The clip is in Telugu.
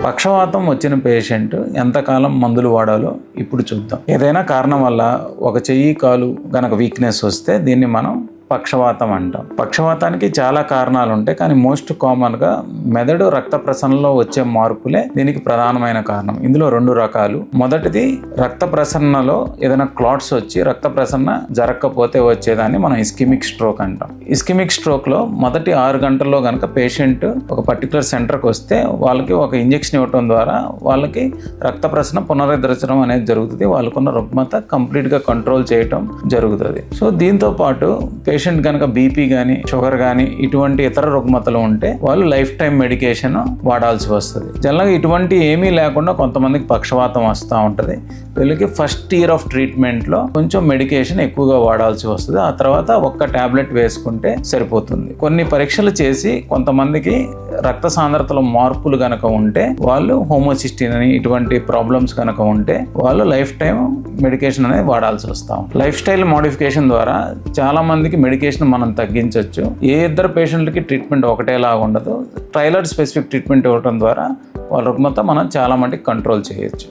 పక్షవాతం వచ్చిన పేషెంట్ ఎంతకాలం మందులు వాడాలో ఇప్పుడు చూద్దాం. ఏదైనా కారణం వల్ల ఒక చెయ్యి కాలు గనక వీక్నెస్ వస్తే దీన్ని మనం పక్షవాతం అంటాం. పక్షవాతానికి చాలా కారణాలు ఉంటాయి, కానీ మోస్ట్ కామన్గా మెదడు రక్త ప్రసరణలో వచ్చే మార్పులే దీనికి ప్రధానమైన కారణం. ఇందులో 2 రకాలు. మొదటిది రక్త ప్రసరణలో ఏదైనా క్లాట్స్ వచ్చి రక్త ప్రసరణ జరగకపోతే వచ్చేదాన్ని మనం ఇస్కిమిక్ స్ట్రోక్ అంటాం. ఇస్కిమిక్ స్ట్రోక్లో మొదటి 6 గంటల్లో కనుక పేషెంట్ ఒక పర్టికులర్ సెంటర్కి వస్తే వాళ్ళకి ఒక ఇంజెక్షన్ ఇవ్వటం ద్వారా వాళ్ళకి రక్త ప్రసరణ పునరుద్ధరించడం అనేది జరుగుతుంది. వాళ్ళకున్న రుగ్మత కంప్లీట్గా కంట్రోల్ చేయటం జరుగుతుంది. సో దీంతో పాటు పేషెంట్ కనుక బీపీ కానీ షుగర్ కానీ ఇటువంటి ఇతర రుగ్మతలు ఉంటే వాళ్ళు లైఫ్ టైం మెడికేషన్ వాడాల్సి వస్తుంది. జనరల్గా ఇటువంటి ఏమీ లేకుండా కొంతమందికి పక్షవాతం వస్తూ ఉంటుంది. వీళ్ళకి ఫస్ట్ ఇయర్ ఆఫ్ ట్రీట్మెంట్లో కొంచెం మెడికేషన్ ఎక్కువగా వాడాల్సి వస్తుంది. ఆ తర్వాత ఒక్క టాబ్లెట్ వేసుకుంటే సరిపోతుంది. కొన్ని పరీక్షలు చేసి కొంతమందికి రక్త సాంద్రతలో మార్పులు కనుక ఉంటే వాళ్ళు హోమోసిస్టిన్ అని ఇటువంటి ప్రాబ్లమ్స్ కనుక ఉంటే వాళ్ళు లైఫ్ టైం మెడికేషన్ అనేది వాడాల్సి వస్తాం. లైఫ్ స్టైల్ మోడిఫికేషన్ ద్వారా చాలా మందికి మెడికేషన్ మనం తగ్గించవచ్చు. ఏ ఇద్దరు పేషెంట్లకి ట్రీట్మెంట్ ఒకటేలాగా ఉండదు. ట్రైలర్ స్పెసిఫిక్ ట్రీట్మెంట్ ఇవ్వడం ద్వారా వాళ్ళ రుగ్మత మనం చాలా మటుకు కంట్రోల్ చేయొచ్చు.